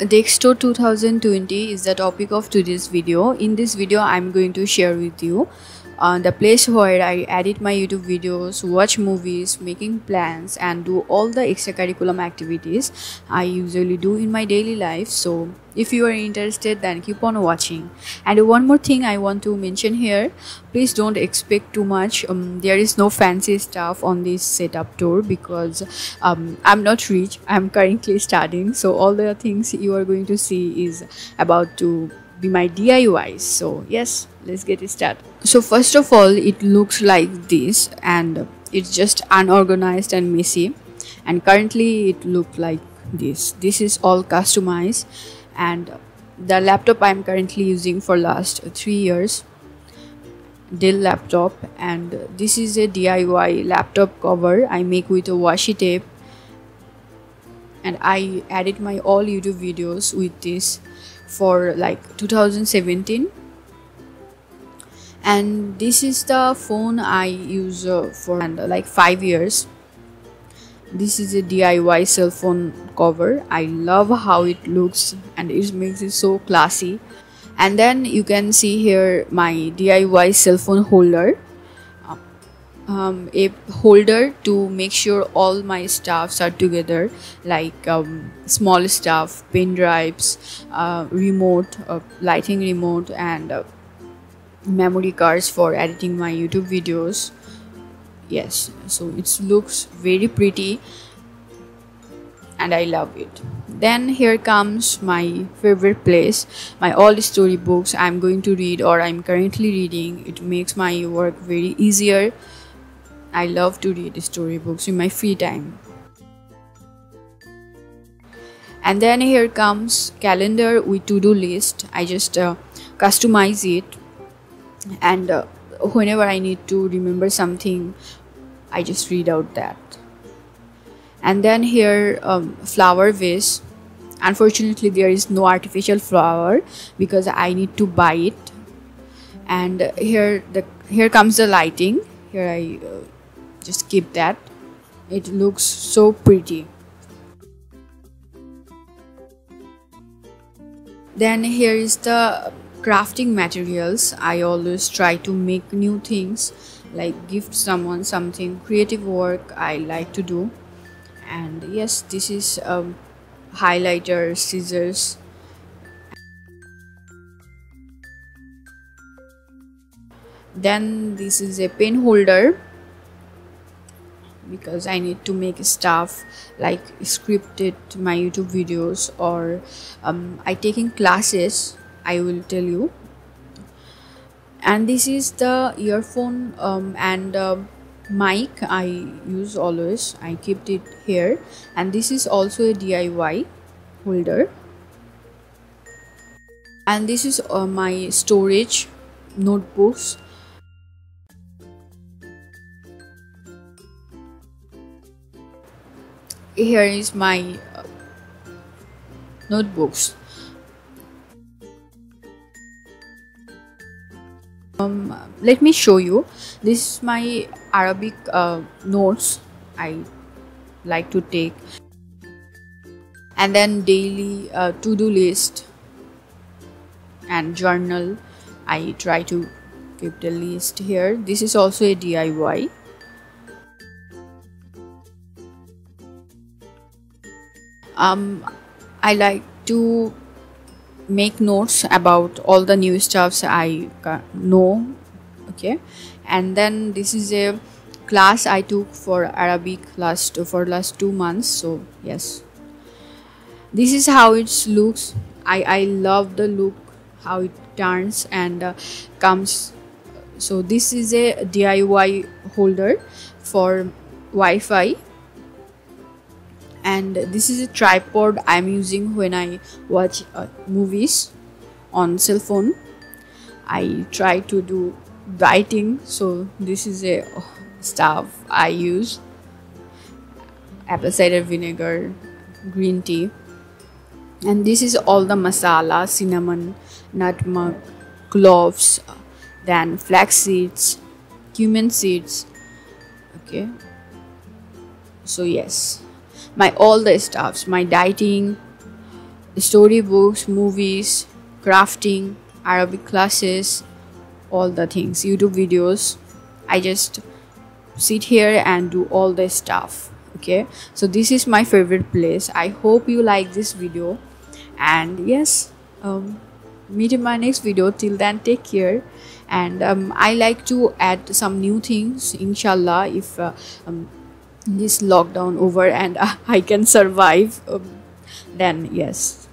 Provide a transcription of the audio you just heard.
Dexto 2020 is the topic of today's video. In this video, I'm going to share with you the place where I edit my YouTube videos, watch movies, making plans, and do all the extracurricular activities I usually do in my daily life. So if you are interested, then keep on watching. And one more thing I want to mention here, please don't expect too much. There is no fancy stuff on this setup tour because I'm not rich. I'm currently studying, so all the things you are going to see is about to be my DIYs. So yes, let's get it started. So first of all, it looks like this, and it's just unorganized and messy, and currently it looks like this is all customized. And the laptop I'm currently using for last 3 years, Dell laptop, and this is a DIY laptop cover I make with a washi tape, and I edit my all YouTube videos with this for like 2017. And this is the phone I use for like 5 years. This is a DIY cell phone cover. I love how it looks and it makes it so classy. And then you can see here my DIY cell phone holder, a holder to make sure all my stuffs are together, like small stuff, pen drives, remote, lighting remote, and memory cards for editing my YouTube videos. Yes, so it looks very pretty and I love it. Then here comes my favorite place, my all storybooks I'm going to read or I'm currently reading. It makes my work very easier. I love to read storybooks in my free time. And then here comes calendar with to-do list. I just customize it, and whenever I need to remember something, I just read out that. And then here flower vase. Unfortunately there is no artificial flower because I need to buy it. And here comes the lighting. Here I just keep that. It looks so pretty. Then here is the crafting materials. I always try to make new things, like gift someone something, creative work I like to do. And yes, this is highlighter, scissors. Then this is a pen holder because I need to make stuff like scripted my YouTube videos, or I taking classes, I will tell you. And this is the earphone and mic I use always. I kept it here. And this is also a DIY holder. And this is my storage notebooks. Here is my notebooks. Let me show you. This is my Arabic notes I like to take, and then daily to-do list and journal. I try to keep the list here. This is also a DIY. I like to make notes about all the new stuffs I know. Okay, and then this is a class I took for Arabic for last 2 months. So yes, this is how it looks. I love the look, how it turns and comes. So this is a DIY holder for Wi-Fi. And this is a tripod I'm using when I watch movies on cell phone. I try to do writing, so this is a stuff I use: apple cider vinegar, green tea. And this is all the masala: cinnamon, nutmeg, cloves, then flax seeds, cumin seeds. Okay, so yes, my all the stuffs, my dieting, storybooks, movies, crafting, Arabic classes, all the things, YouTube videos. I just sit here and do all this stuff. Okay, so this is my favorite place. I hope you like this video, and yes, meet in my next video. Till then, take care. And I like to add some new things, inshallah, if this lockdown over and I can survive, then yes.